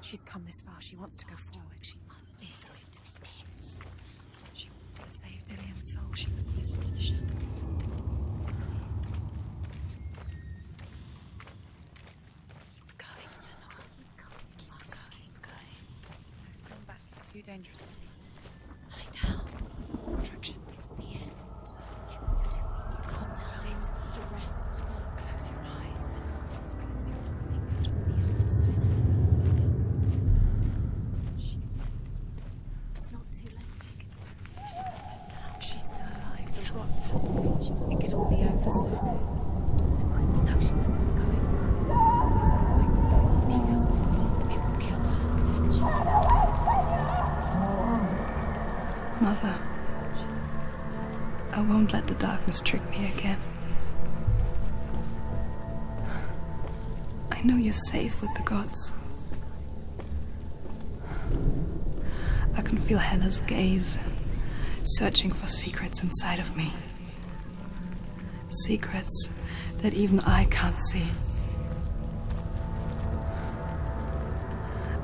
She's come this far. She wants to go forward. She must. This is it. She wants to save Dillian's soul. She must listen to the shadow. Keep going, Senua. Keep going. Don't turn back. It's too dangerous to trust him. Lie down. Distraction. It's the end. You're too weak. You can't hide to rest. Close your eyes. Just close your eyes. It'll be over so soon. It's not too late. She's still alive. The rot hasn't reached. It could all be over so soon. So quick. No, she must keep going. She's going. She hasn't fallen. It will kill her eventually. Mother, I won't let the darkness trick me again. I know you're safe with the gods. I can feel Hela's gaze, searching for secrets inside of me. Secrets that even I can't see.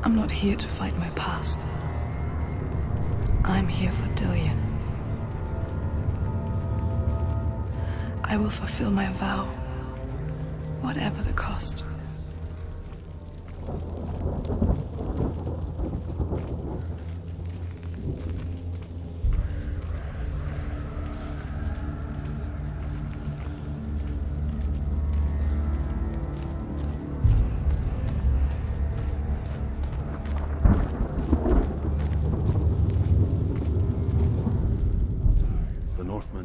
I'm not here to fight my past. I'm here for Dillian. I will fulfill my vow, whatever the cost.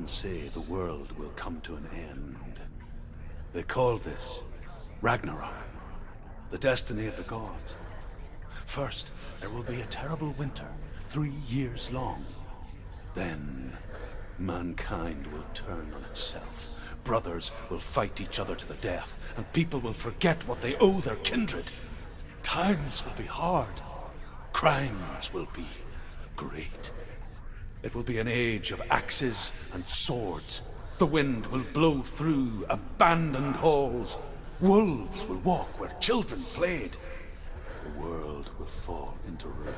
Say the world will come to an end. They call this Ragnarok, the destiny of the gods. First, there will be a terrible winter, 3 years long. Then, mankind will turn on itself. Brothers will fight each other to the death, and people will forget what they owe their kindred. Times will be hard. Crimes will be great. It will be an age of axes and swords. The wind will blow through abandoned halls. Wolves will walk where children played. The world will fall into ruin.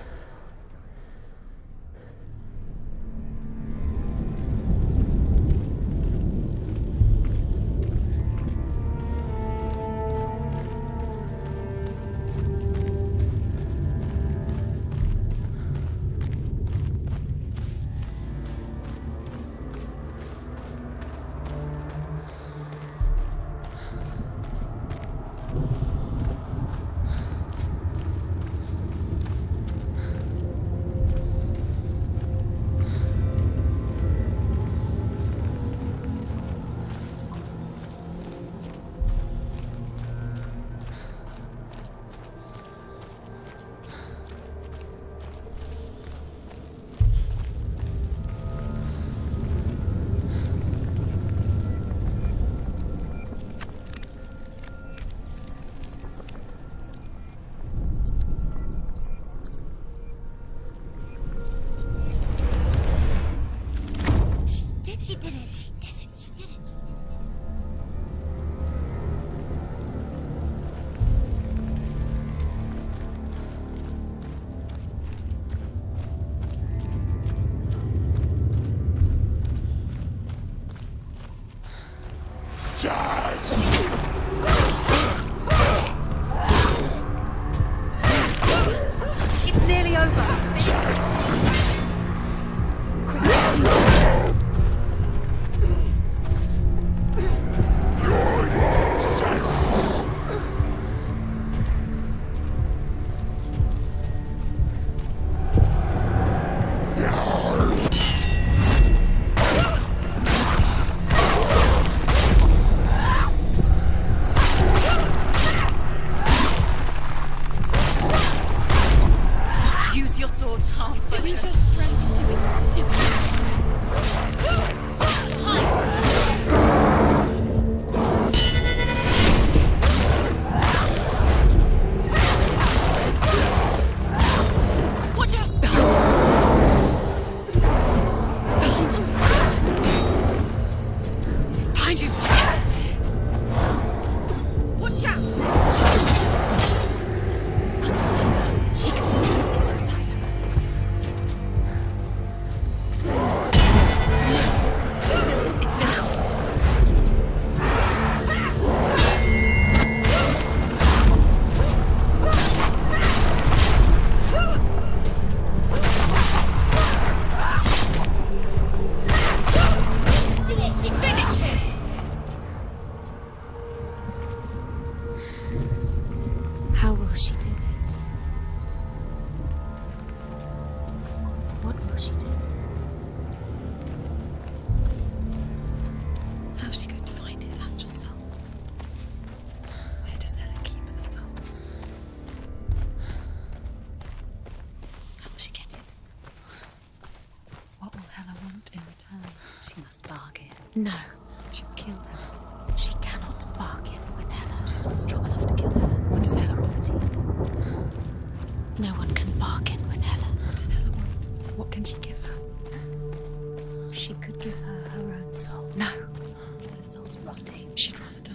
will she do it? What will she do? How's she going to find his actual soul? Where does Hela keep the souls? How will she get it? What will Hela want in return? She must bargain. No. She'll kill her. She cannot bargain with Hela. She's not strong enough to kill Hela. What does Hela want? No one can bargain with Hela. What does Hela want? What can she give her? She could give her her own soul. No. Her soul's rotting. She'd rather die.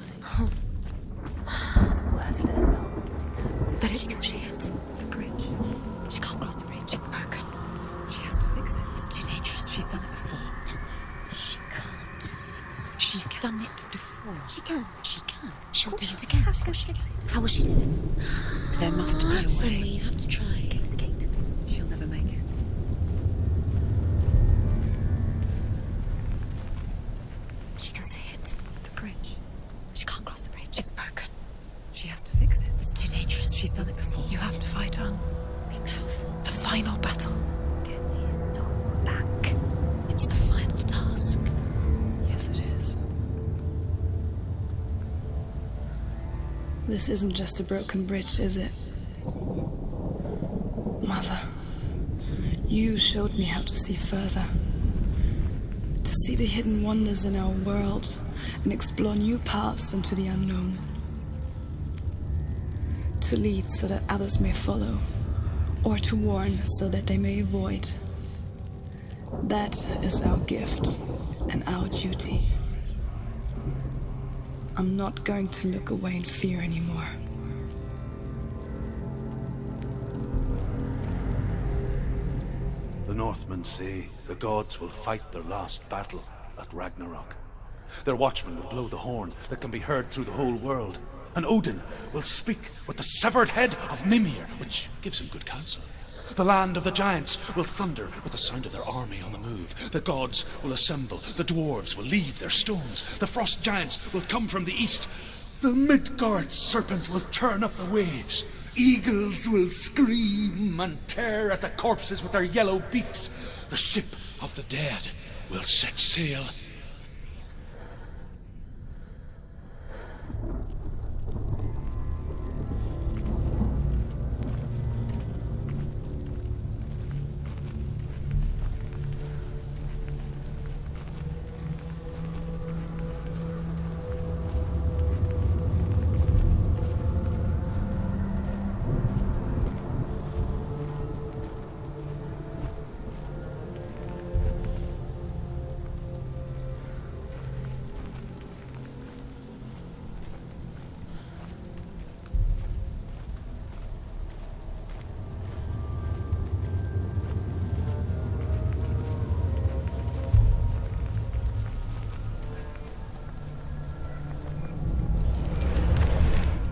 It's a worthless soul. But it's concealed. The bridge. She can't cross the bridge. It's broken. She has to fix it. It's too dangerous. She's done it before. She can't fix it. She's done it before. She can. She can. She'll do it again. How's she going to fix it? How will she do it? There must be a way. Senua, you have to try. Get to the gate. She'll never make it. She can see it. The bridge. She can't cross the bridge. It's broken. She has to fix it. It's too dangerous. She's done it before. You have to fight on. Be powerful. The final battle. Get his soul back. It's the final task. Yes, it is. This isn't just a broken bridge, is it? Mother, you showed me how to see further. To see the hidden wonders in our world and explore new paths into the unknown. To lead so that others may follow, or to warn so that they may avoid. That is our gift and our duty. I'm not going to look away in fear anymore. The Northmen say the gods will fight their last battle at Ragnarok. Their watchmen will blow the horn that can be heard through the whole world. And Odin will speak with the severed head of Mimir, which gives him good counsel. The land of the giants will thunder with the sound of their army on the move. The gods will assemble. The dwarves will leave their stones. The frost giants will come from the east. The Midgard serpent will turn up the waves. Eagles will scream and tear at the corpses with their yellow beaks. The ship of the dead will set sail.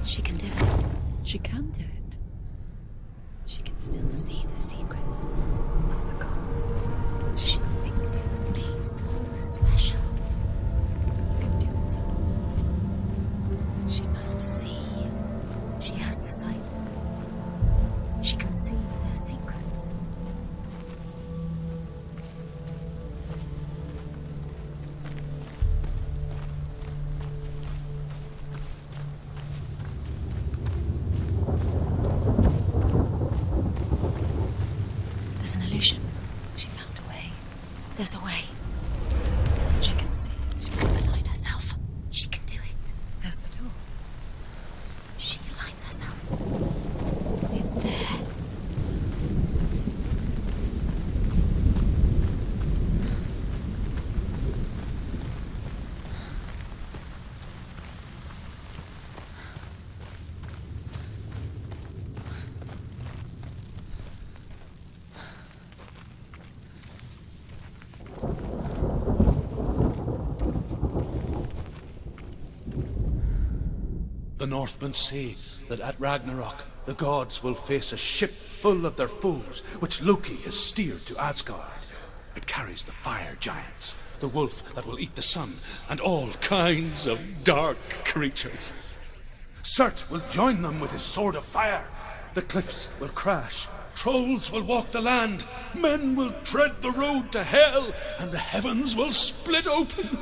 She can do it. She can do it. She can still see the secrets of the gods. She thinks me so special. You can do it, Senua. She must see. She has the sight. She can see their secrets. She's found a way. There's a way. She can see. She must align herself. She can do it. There's the door. She aligns herself. It's there. The Northmen say that at Ragnarok, the gods will face a ship full of their foes, which Loki has steered to Asgard. It carries the fire giants, the wolf that will eat the sun, and all kinds of dark creatures. Surt will join them with his sword of fire. The cliffs will crash. Trolls will walk the land. Men will tread the road to hell, and the heavens will split open.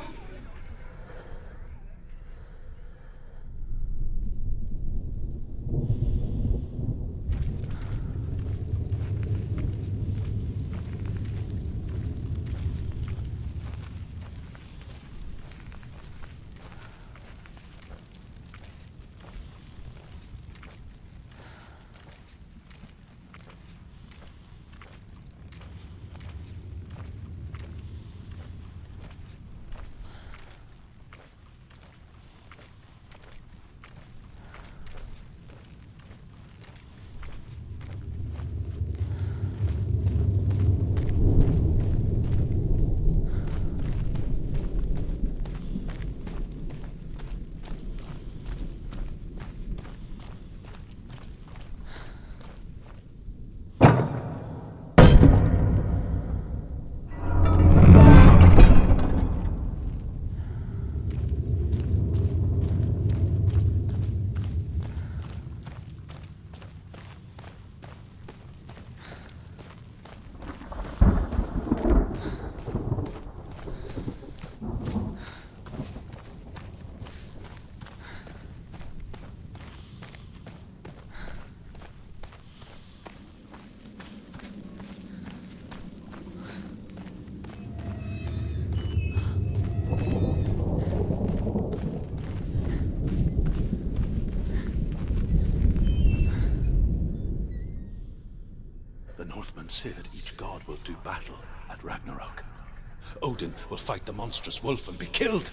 Northmen say that each god will do battle at Ragnarok. Odin will fight the monstrous wolf and be killed,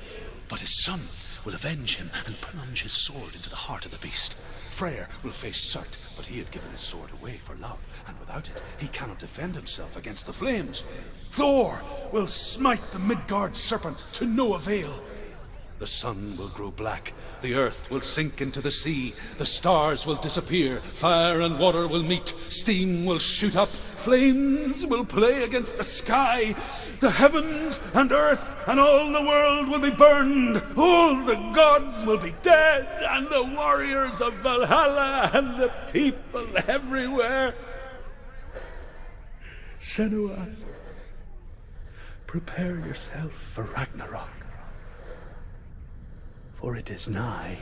but his son will avenge him and plunge his sword into the heart of the beast. Freyr will face Surt, but he had given his sword away for love, and without it, he cannot defend himself against the flames. Thor will smite the Midgard serpent to no avail. The sun will grow black, the earth will sink into the sea, the stars will disappear, fire and water will meet, steam will shoot up, flames will play against the sky, the heavens and earth and all the world will be burned, all the gods will be dead, and the warriors of Valhalla and the people everywhere. Senua, prepare yourself for Ragnarok, for it is nigh.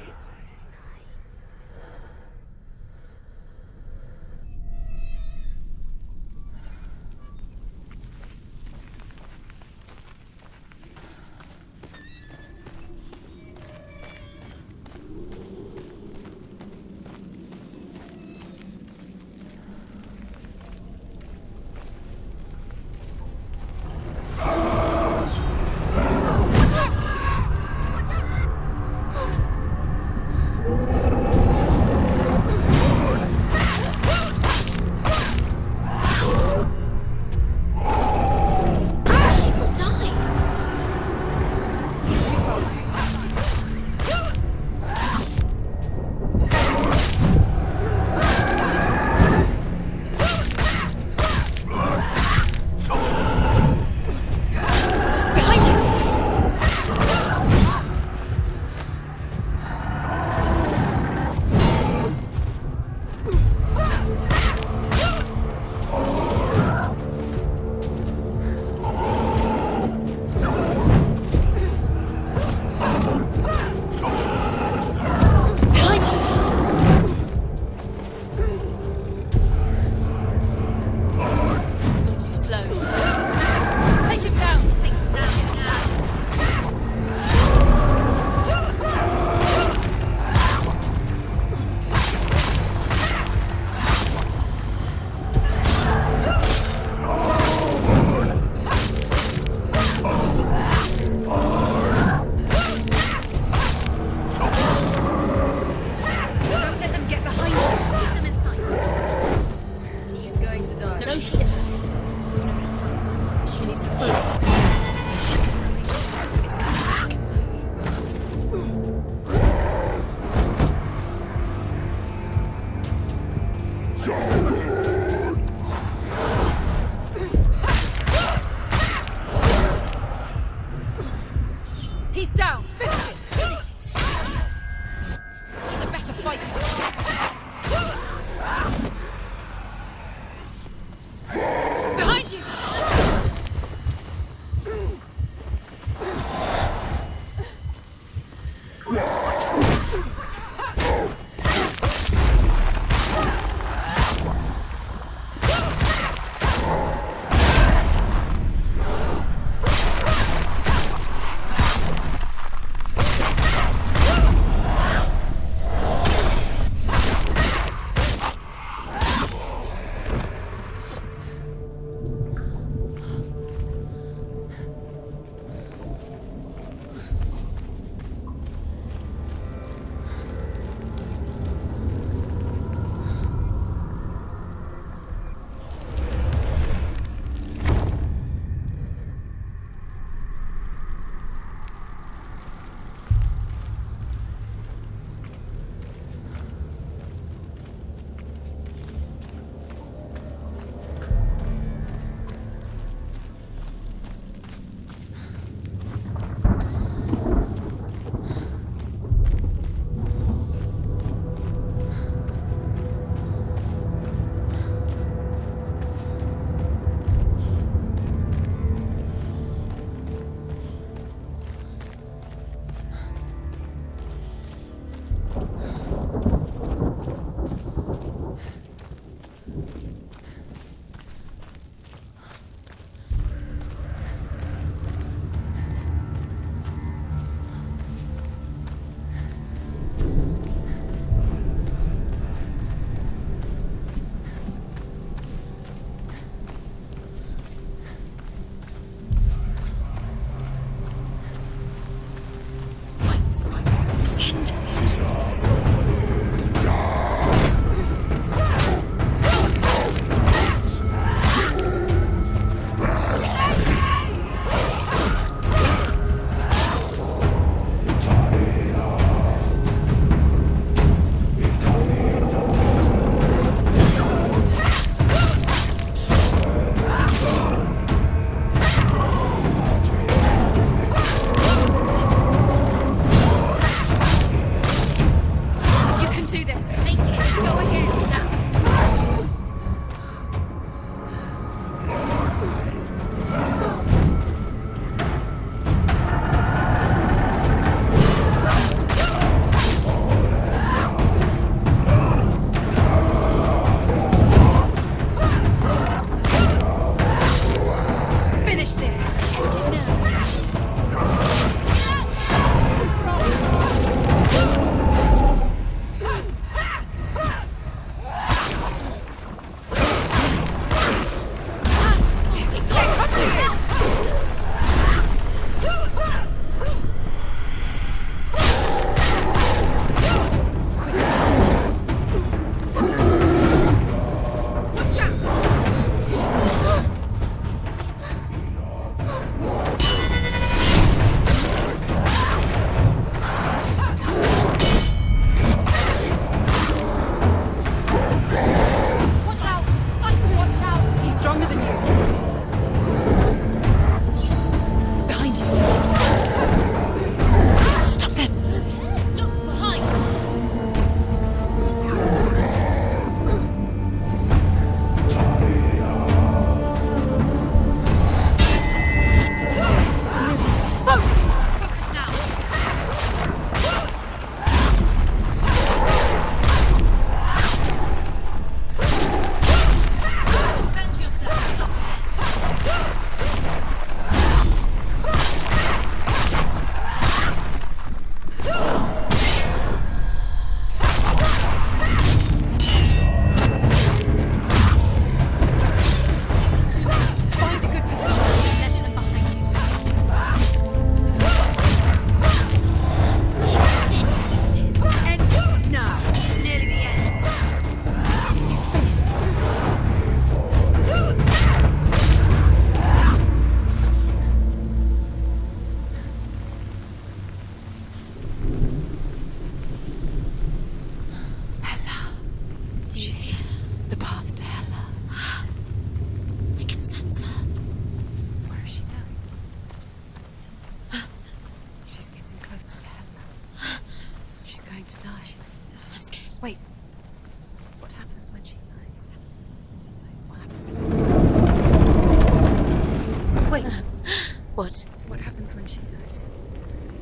What? What happens when she dies?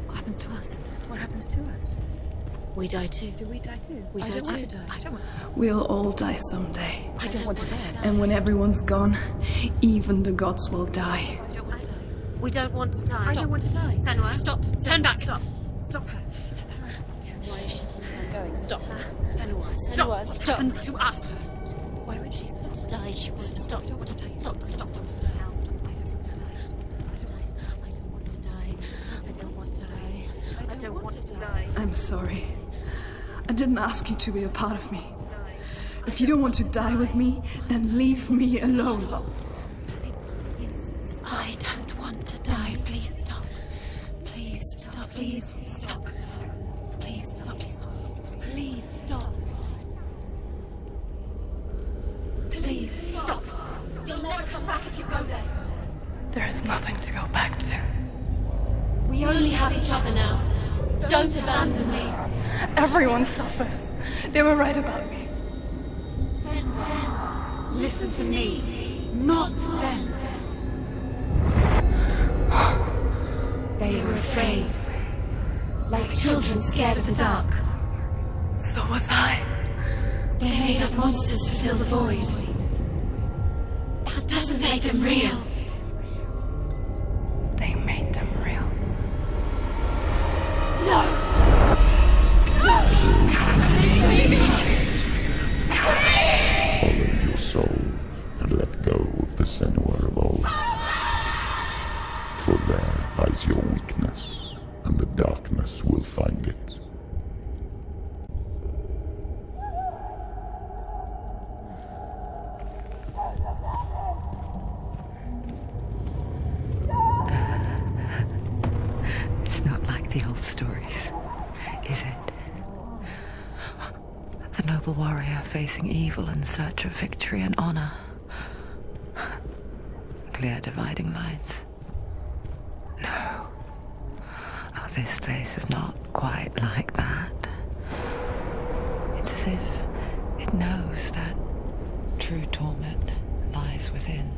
What happens to us? What happens to us? We die too. Do we die too? We I die don't want too. to die. I don't want to die. We'll all die someday. I don't want to die. And when everyone's gone, even the gods will die. I don't want to die. We don't want to die. I don't want to die. Senua, stop. Turn back. Stop. Stop her. Why is she Going. Stop. Senua, Stop. What Stop. happens to us? Why would she stop? To die, she won't stop. Stop. Stop. I don't want to die. I don't want to die. I don't want to die. I'm sorry. I didn't ask you to be a part of me. If you don't want to die with me, then leave me alone. I don't want to die. Please stop. Please stop. Please stop. Please stop. Please stop. Please stop. Please stop. You'll never come back if you go there. There is nothing to go back to. We only have each other now. Don't abandon me. Everyone suffers. They were right about me. Listen to me, not them. They were afraid. Like children scared of the dark. So was I. They made up monsters to fill the void. That doesn't make them real. They made them real. No! Follow your soul and let go of the Senua Sacrifice. For there lies your weakness, and the darkness will find it. It's not like the old stories, is it? The noble warrior facing evil in search of victory and honor. Clear dividing lines. No. Oh, this place is not quite like that. It's as if it knows that true torment lies within.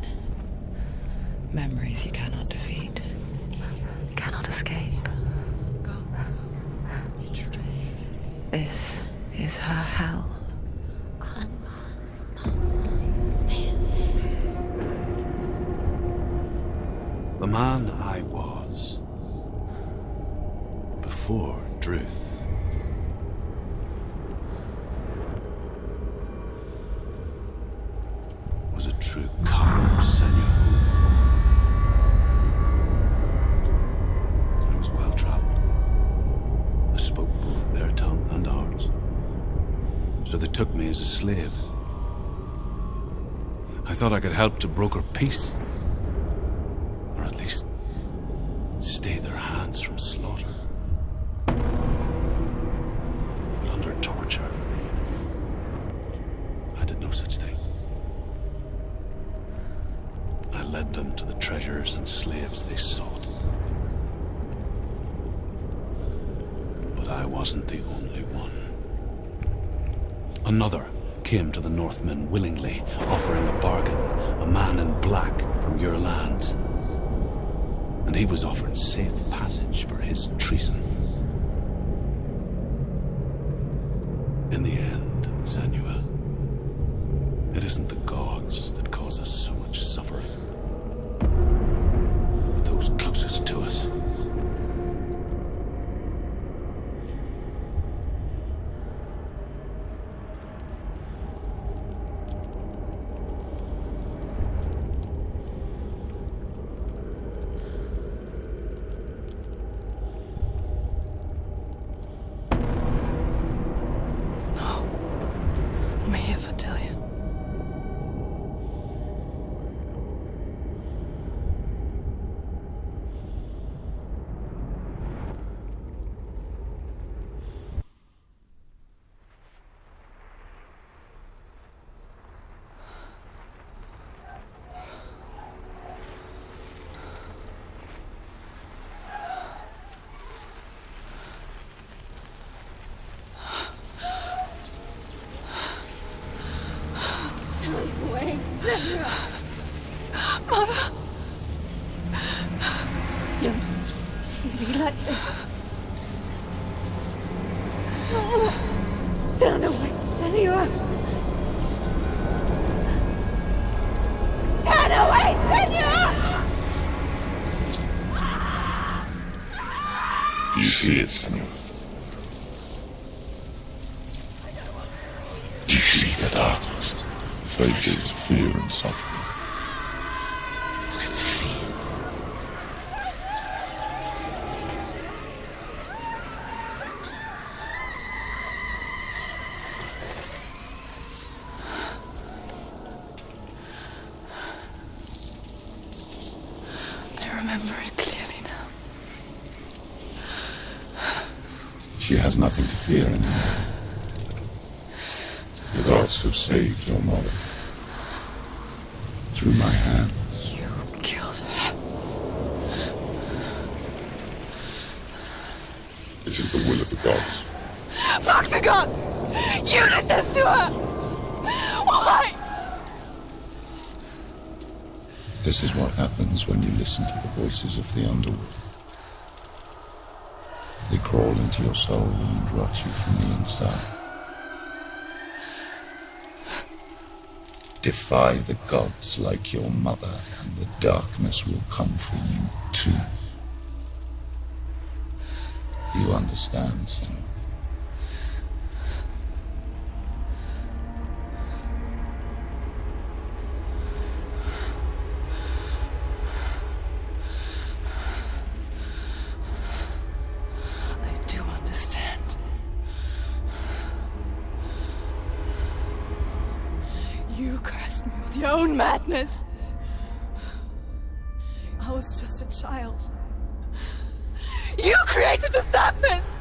Memories you cannot defeat, cannot escape. This is her hell. The man I was before 𝗦𝗲𝗃 was a true coward, Senua. I was well traveled. I spoke both their tongue and ours. So they took me as a slave. I thought I could help to broker peace. Or at least stay their hands from slaughter. But under torture, I did no such thing. I led them to the treasures and slaves they sought. But I wasn't the only one. Another came to the Northmen willingly, offering a bargain, a man in black from your lands. And he was offered safe passage for his treason. In the end, Senua, it isn't the gods that cause us so much suffering, but those closest to us. I'm here for Dillion. Mother! Don't see me like this. No! Turn away, Senua! Turn away, Senua! Do you see it, Senua? Do you see the darkness? Faces of fear and suffering. You can see it. I remember it clearly now. She has nothing to fear anymore. The gods have saved your mother. Through my hand. You killed her. It is the will of the gods. Fuck the gods! You did this to her! Why? This is what happens when you listen to the voices of the underworld. They crawl into your soul and rot you from the inside. Defy the gods like your mother, and the darkness will come for you too. You understand, Senua? I do understand. You cursed me with your own madness. I was just a child. You created this darkness!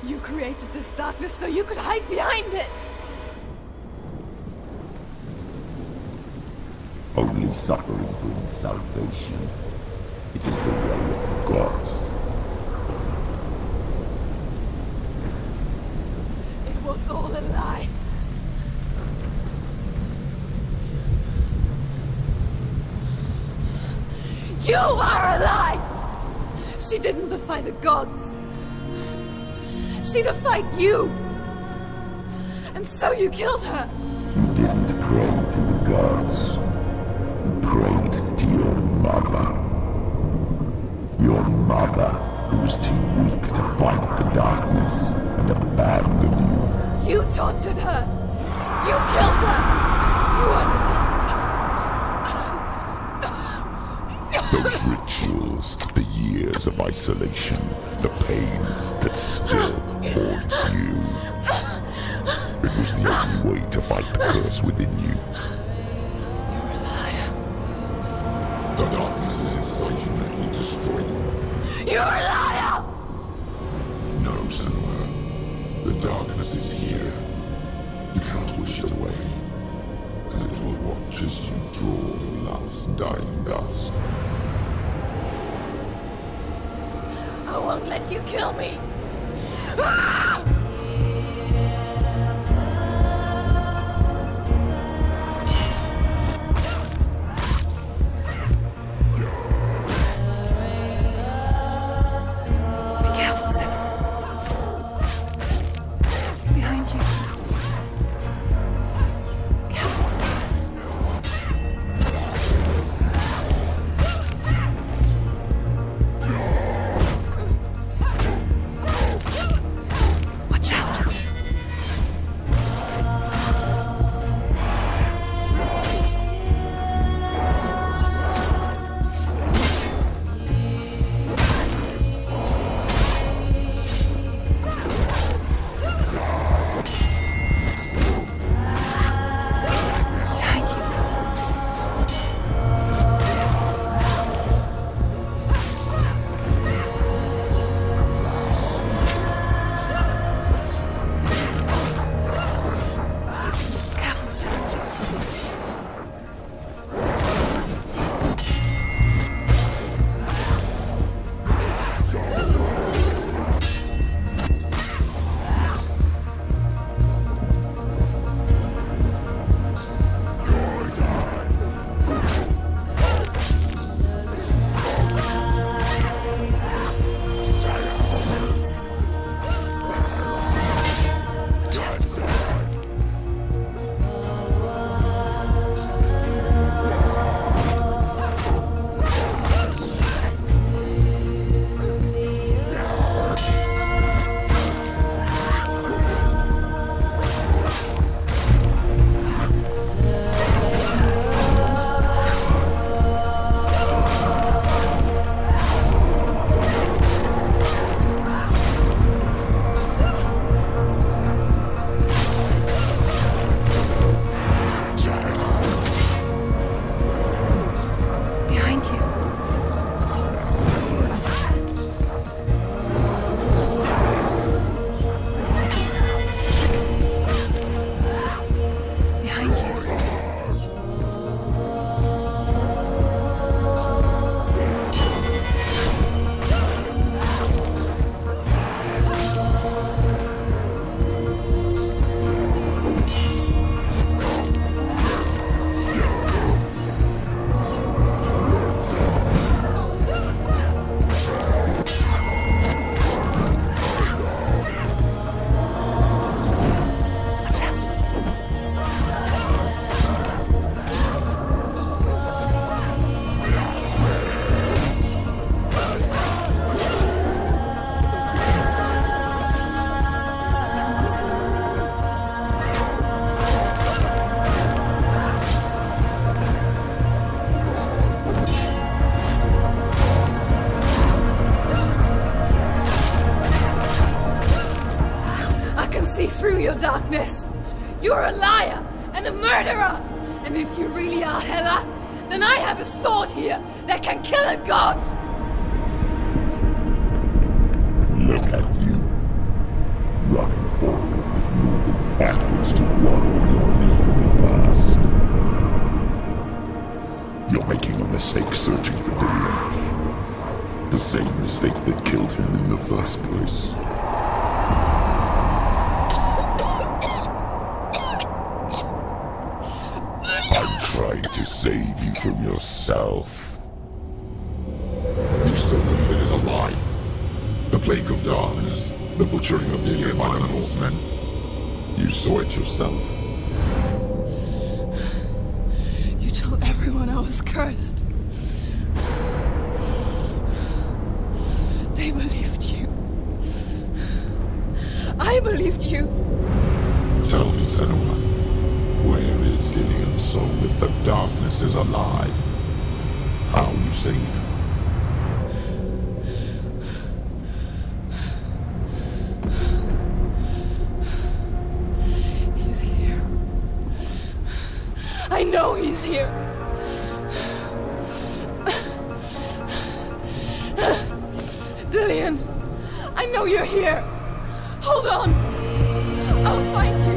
You created this darkness so you could hide behind it! Only suffering brings salvation. It is the way of the gods. It was all a lie. You are a lie! She didn't defy the gods. She defied you. And so you killed her. You didn't pray to the gods. You prayed to your mother. Your mother, who was too weak to fight the darkness and abandoned you. You tortured her. You killed her. You are the darkness. Those rituals, the years of isolation, the pain that still haunts you. It was the only way to fight the curse within you. You're a liar. The darkness is inside you, let me destroy you. You're a liar! No, Senua. The darkness is here. You cannot wish it away. And it will watch as you draw your last dying gasp. I won't let you kill me. Be careful, Senua. Behind you. Careful. Watch darkness. You're a liar and a murderer. And if you really are Hela, then I have a sword here that can kill a god. Look at you. Running forward, moving backwards to wallow in your past. You're making a mistake searching for Guía. The same mistake that killed him in the first place. I'm trying to save you from yourself. You still believe it is a lie. The plague of darkness, the butchering of the year by the Northmen. You saw it yourself. You told everyone I was cursed. They believed you. I believed you. Tell me, Senua, where is Gideon's soul if the darkness is a lie? How you saved her? He's here. I know he's here. Dillion, I know you're here. Hold on. I'll find you.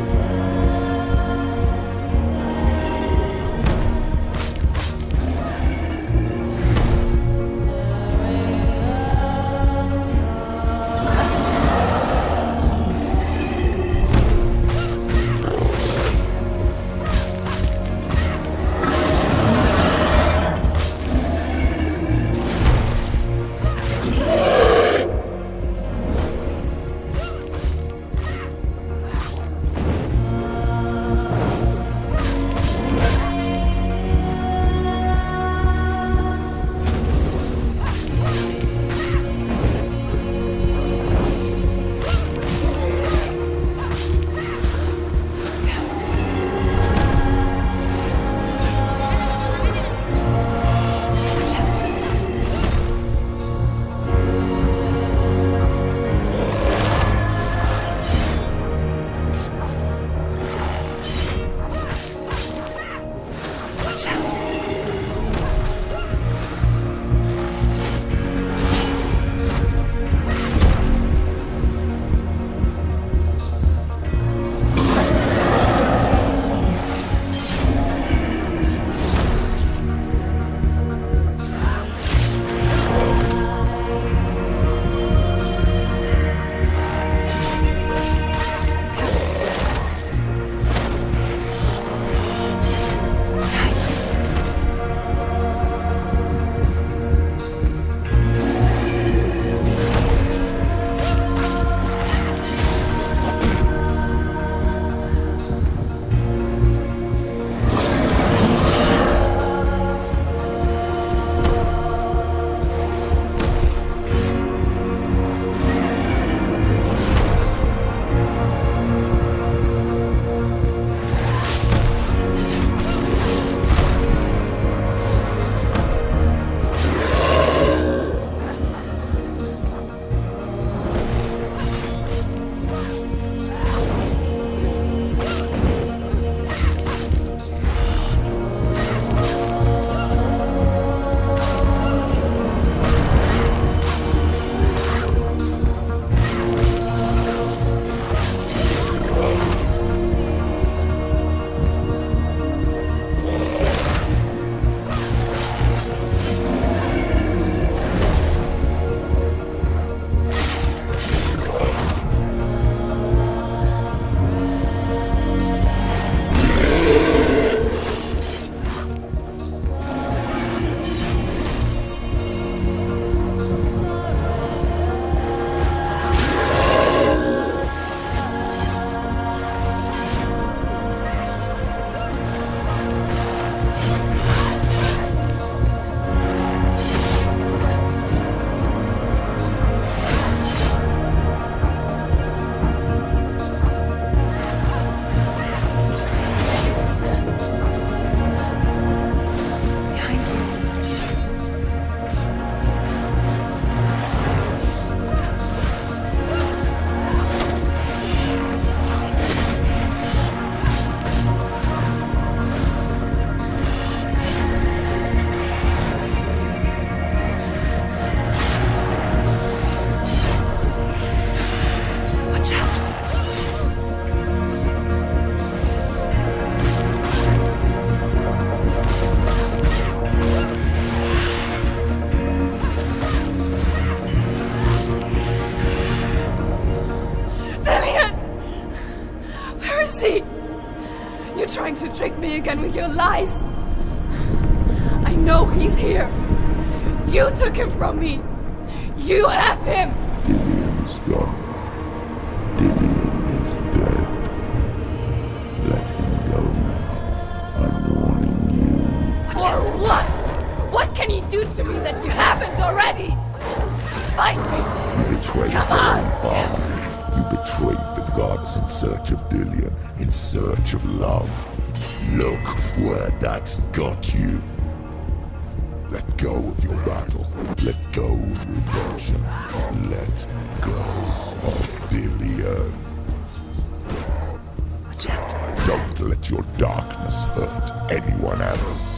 trying to trick me again with your lies. I know he's here. You took him from me. You have him. Dillian's gone. Dillian is dead. Let him go now. I'm warning you. For what? What can you do to me that you haven't already? Fight me. You betrayed Come your on. own father. You betrayed the gods in search of Dillian, in search of love. Look where that's got you. Let go of your battle. Let go of redemption. Let go of Dillian. Don't let your darkness hurt anyone else.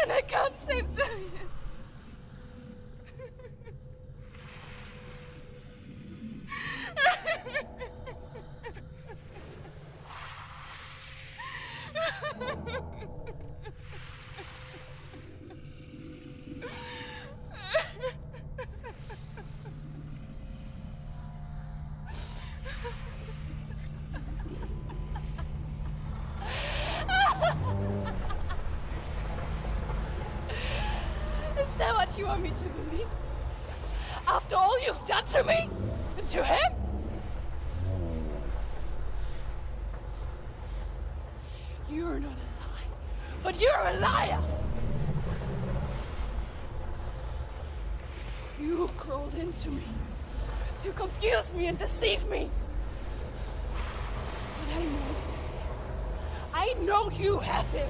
and I can't save doing it. Is that what you want me to believe? After all you've done to me? And to him? You're not a lie, but you're a liar! You crawled into me to confuse me and deceive me. But I know it. I know you have him.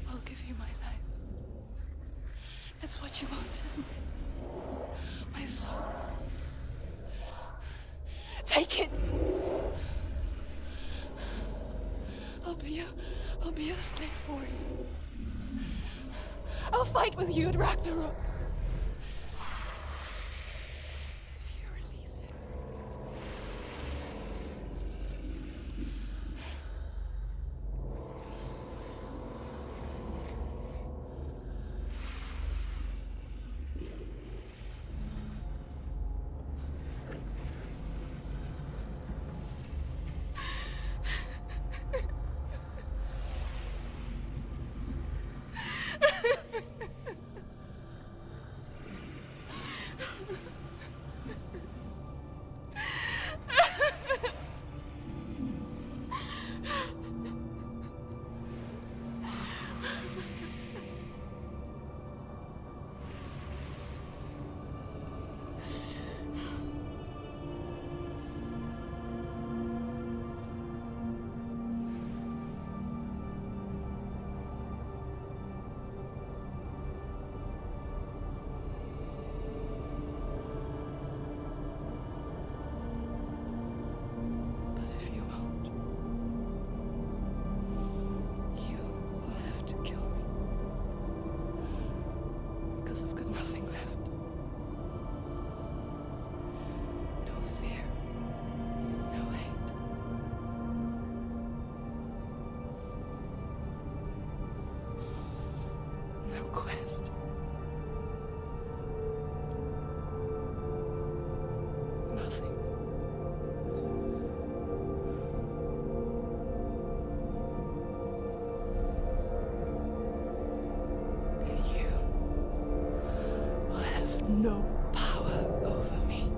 I'll give you my life. That's what you want, isn't it? My soul. Take it. I'll be a slave for you. I'll fight with you at Ragnarok. If you release it. I've got nothing left. No fear. No hate. No quest. Nothing. No power over me.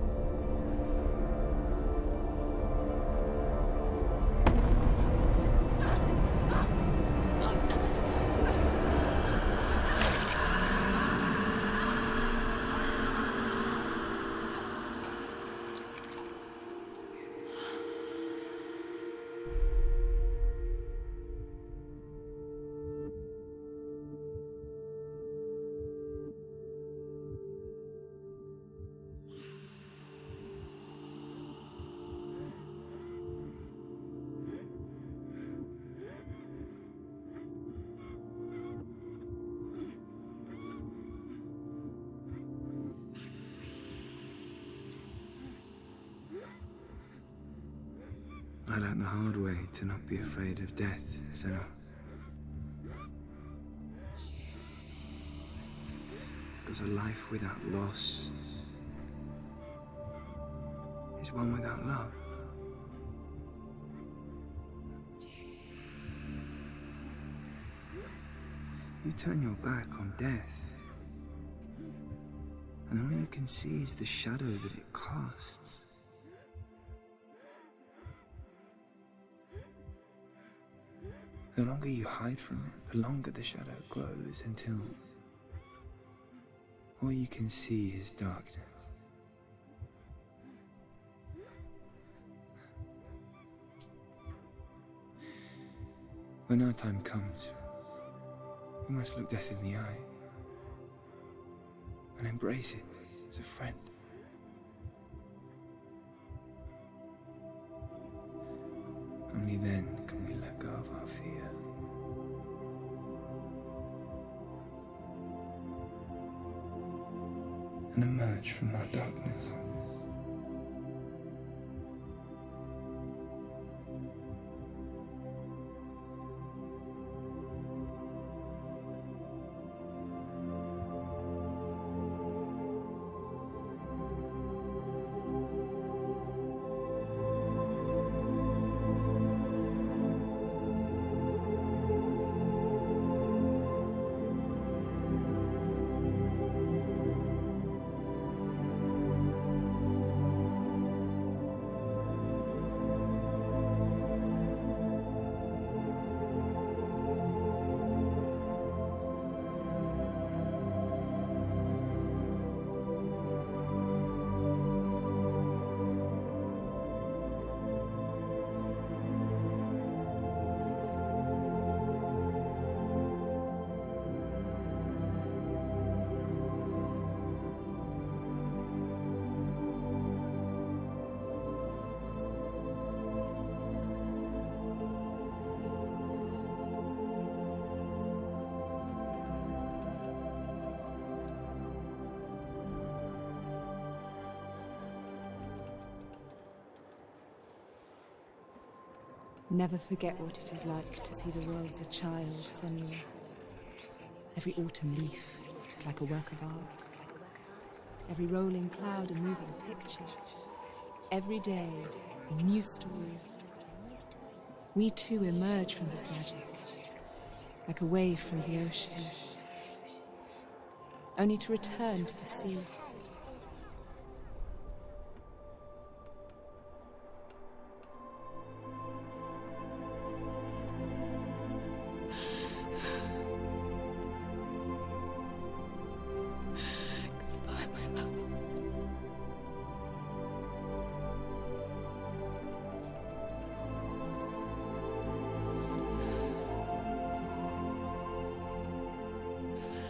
I learned the hard way to not be afraid of death, Senua. Because a life without loss is one without love. You turn your back on death, and all you can see is the shadow that it casts. The longer you hide from it, the longer the shadow grows until all you can see is darkness. When our time comes, We must look death in the eye and embrace it as a friend. Only then can we let go of our fear. And emerge from our darkness. Never forget what it is like to see the world as a child, Senua. Every autumn leaf is like a work of art. Every rolling cloud a moving picture. Every day a new story. We too emerge from this magic, like a wave from the ocean, only to return to the sea.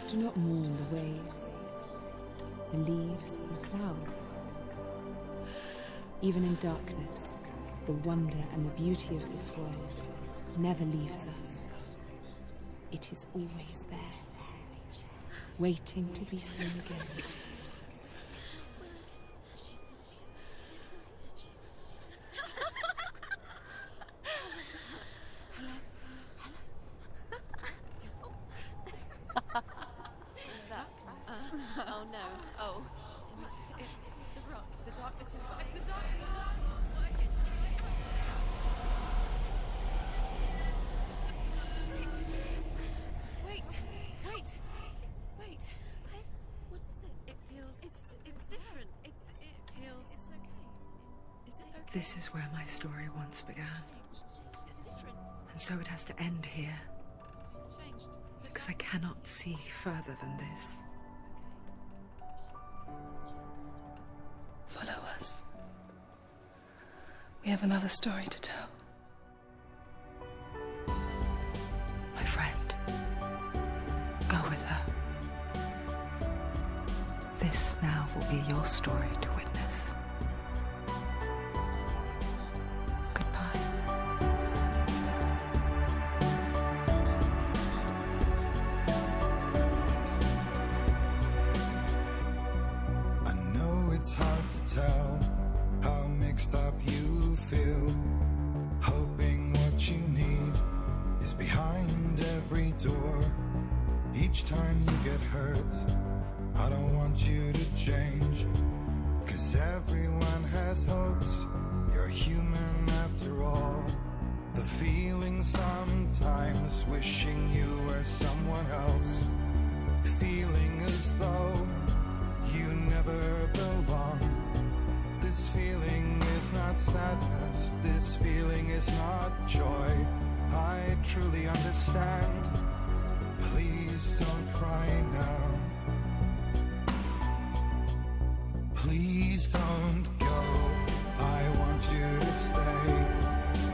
Do not mourn the waves, the leaves and the clouds. Even in darkness, the wonder and the beauty of this world never leaves us. It is always there, waiting to be seen again. This is where my story once began. And so it has to end here. Because I cannot see further than this. Follow us. We have another story to tell. My friend, go with her. This now will be your story to witness. It's hard to tell how mixed up you feel, hoping what you need is behind every door. Each time you get hurt, I don't want you to change, 'cause everyone has hopes. You're human after all. The feeling sometimes wishing you were someone else, feeling as though you never belong. This feeling is not sadness, this feeling is not joy. I truly understand. Please don't cry now. Please don't go. I want you to stay.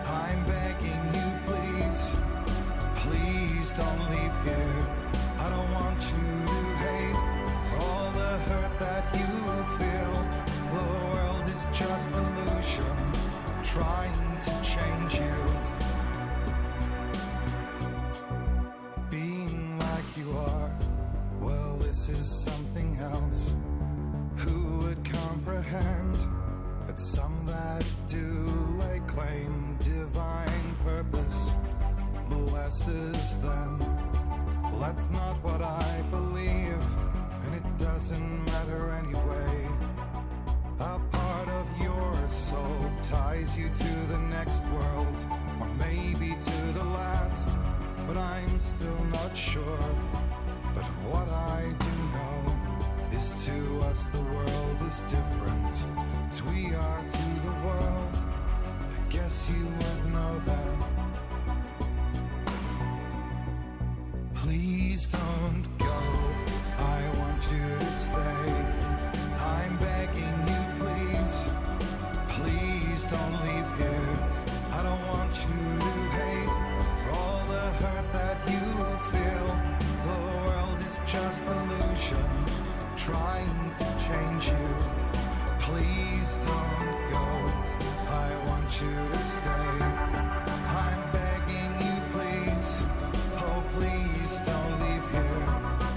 I'm begging you, please. Please don't leave here. to change you. Being like you are, well, this is something else. Who would comprehend? But some that do lay claim divine purpose blesses them. Well, that's not what I believe, and it doesn't matter anyway. A part of your soul ties you to the next world, or maybe to the last, but I'm still not sure. But what I do know is to us the world is different as we are to the world. I guess you would know that. Please don't go, I want you to stay. I'm begging you, please. Please don't leave here. I don't want you to hate for all the hurt that you feel. The world is just illusion, trying to change you. Please don't go, I want you to stay. I'm begging you, please. Oh, please don't leave here.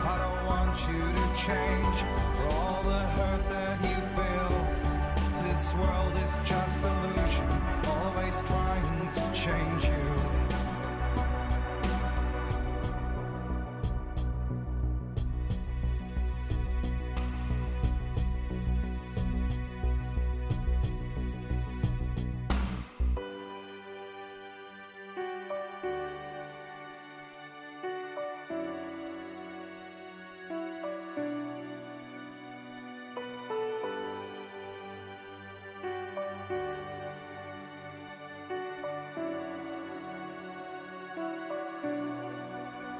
I don't want you to change for all the hurt that you feel. This world is just illusion, always trying to change you.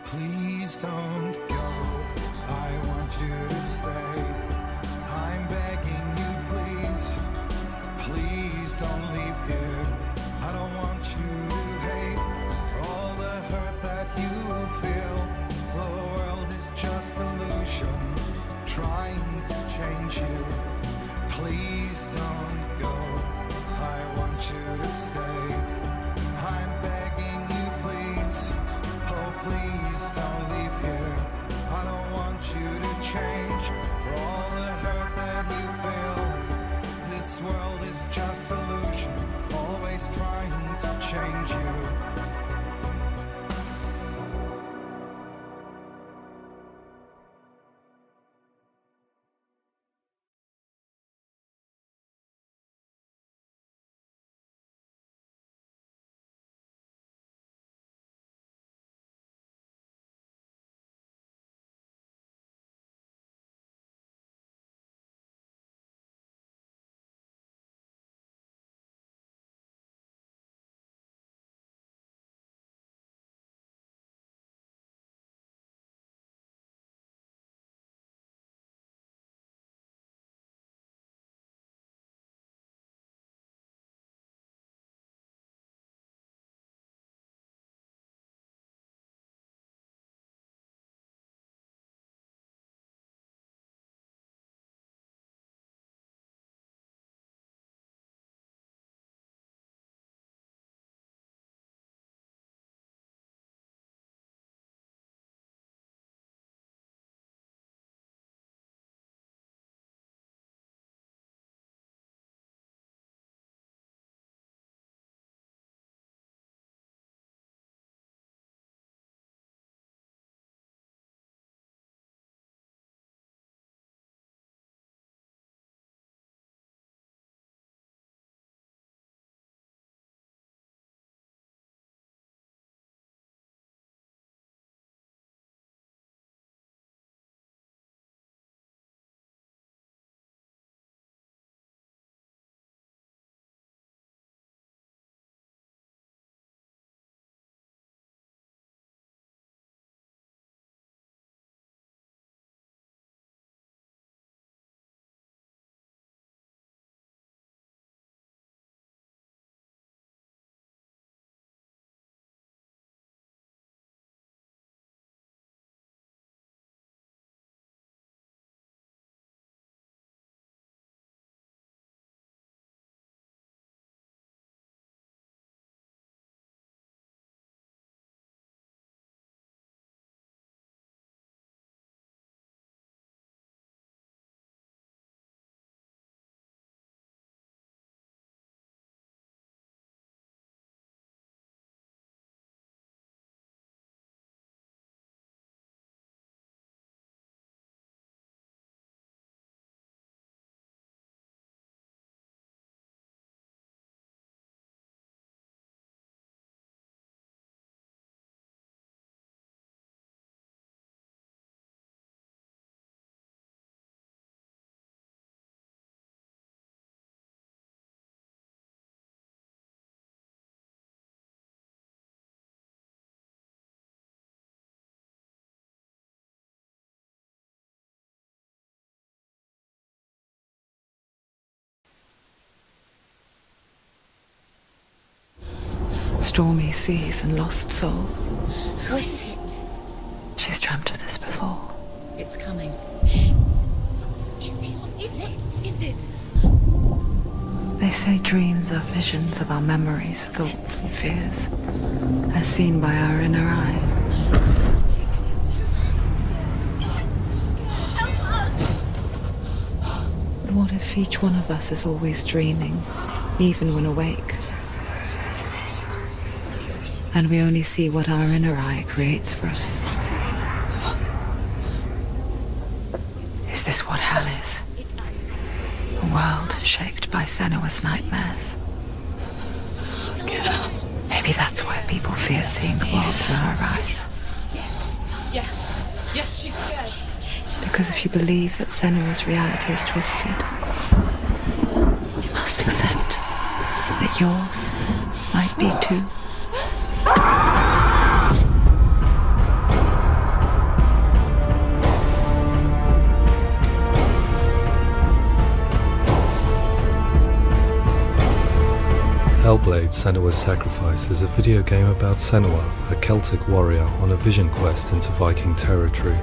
Please don't go, I want you to stay. I'm begging you, please. Please don't leave here. I don't want you to hate for all the hurt that you feel. The world is just illusion, trying to change you. Please don't go, I want you to stay. I'm begging you, please. Oh, please don't leave here. I don't want you to change for all the hurt that you feel. This world is just illusion. stormy seas and lost souls. Who is it? She's dreamt of this before. It's coming. Is it? They say dreams are visions of our memories, thoughts and fears, as seen by our inner eye. But what if each one of us is always dreaming, even when awake? And we only see what our inner eye creates for us. Is this what hell is? A world shaped by Senua's nightmares. Maybe that's why people fear seeing the world through her eyes. Yes, she's scared. Because if you believe that Senua's reality is twisted, you must accept that yours might be too. Hellblade: Senua Sacrifice is a video game about Senua, a Celtic warrior on a vision quest into Viking territory.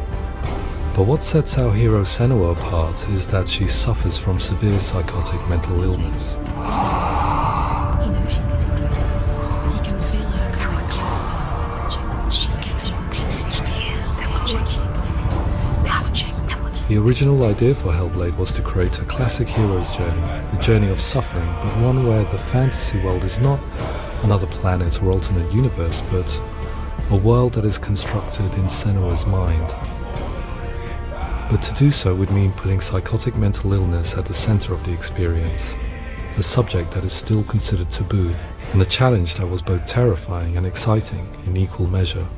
But what sets our hero Senua apart is that she suffers from severe psychotic mental illness. He knows she's getting closer. He can feel her coming closer. She's getting closer. They're watching. The original idea for Hellblade was to create a classic hero's journey, a journey of suffering, but one where the fantasy world is not another planet or alternate universe, but a world that is constructed in Senua's mind. But to do so would mean putting psychotic mental illness at the center of the experience, a subject that is still considered taboo, and a challenge that was both terrifying and exciting in equal measure.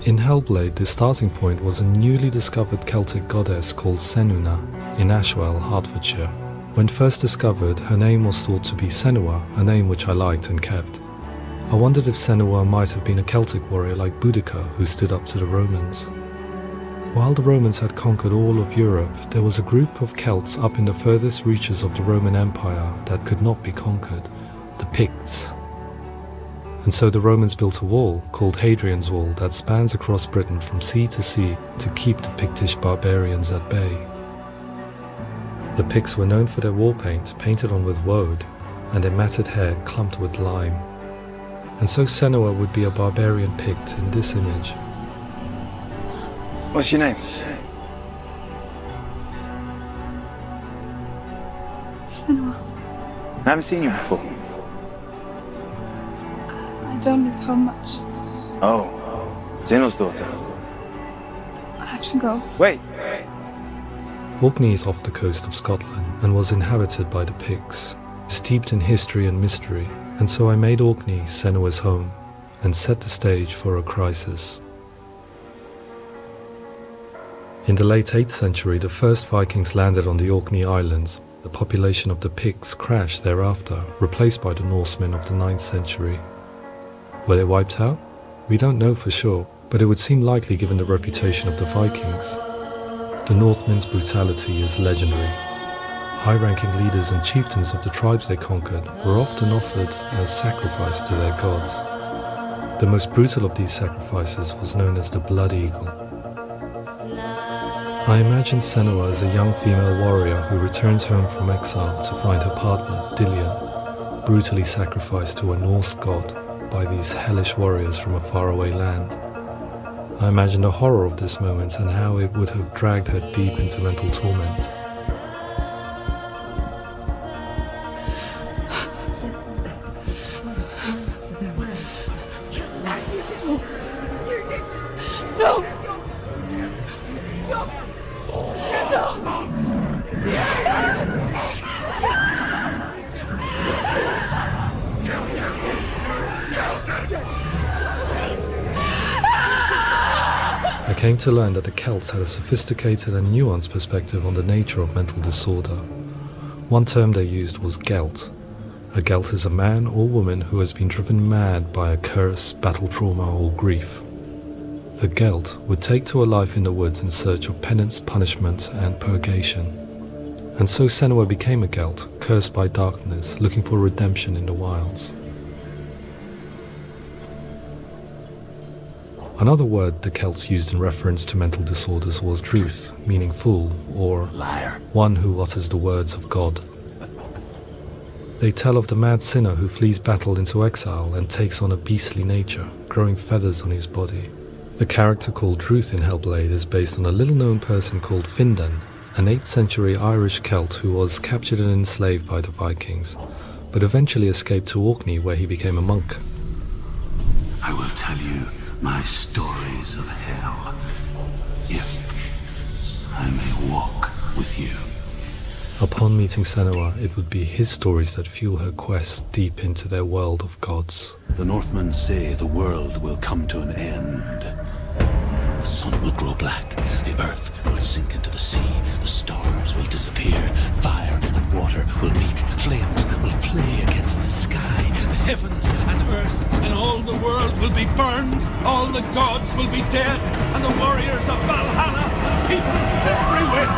In Hellblade, the starting point was a newly discovered Celtic goddess called Senuna in Ashwell, Hertfordshire. When first discovered, her name was thought to be Senua, a name which I liked and kept. I wondered if Senua might have been a Celtic warrior like Boudica who stood up to the Romans. While the Romans had conquered all of Europe, there was a group of Celts up in the furthest reaches of the Roman Empire that could not be conquered, the Picts. And so the Romans built a wall, called Hadrian's Wall, that spans across Britain from sea to sea to keep the Pictish barbarians at bay. The Picts were known for their war paint, painted on with woad, and their matted hair clumped with lime. And so Senua would be a barbarian Pict in this image. What's your name? Senua. I haven't seen you before. I don't live home much. Oh, Zenua's daughter. I have to go. Wait! Orkney is off the coast of Scotland and was inhabited by the Picts, steeped in history and mystery, and so I made Orkney Senua's home and set the stage for a crisis. In the late 8th century, the first Vikings landed on the Orkney Islands. The population of the Picts crashed thereafter, replaced by the Norsemen of the 9th century. Were they wiped out? We don't know for sure, but it would seem likely given the reputation of the Vikings. The Northmen's brutality is legendary. High-ranking leaders and chieftains of the tribes they conquered were often offered as sacrifice to their gods. The most brutal of these sacrifices was known as the Blood Eagle. I imagine Senua as a young female warrior who returns home from exile to find her partner, Dillion, brutally sacrificed to a Norse god by these hellish warriors from a faraway land. I imagine the horror of this moment and how it would have dragged her deep into mental torment. I came to learn that the Celts had a sophisticated and nuanced perspective on the nature of mental disorder. One term they used was Gelt. A Gelt is a man or woman who has been driven mad by a curse, battle trauma, or grief. The Gelt would take to a life in the woods in search of penance, punishment, and purgation. And so Senua became a Gelt, cursed by darkness, looking for redemption in the wilds. Another word the Celts used in reference to mental disorders was 𝗲𝗲, meaning fool, or liar, one who utters the words of God. They tell of the mad sinner who flees battle into exile and takes on a beastly nature, growing feathers on his body. The character called 𝗲𝗲 in Hellblade is based on a little-known person called Findan, an 8th century Irish Celt who was captured and enslaved by the Vikings, but eventually escaped to Orkney where he became a monk. I will tell you my stories of hell, if I may walk with you. Upon meeting Senua, it would be his stories that fuel her quest deep into their world of gods. The Northmen say the world will come to an end. The sun will grow black, the earth will sink into the sea, the stars will disappear, fire and water will meet, flames will play against the sky, the heavens and earth and all the world will be burned, all the gods will be dead, and the warriors of Valhalla and people everywhere.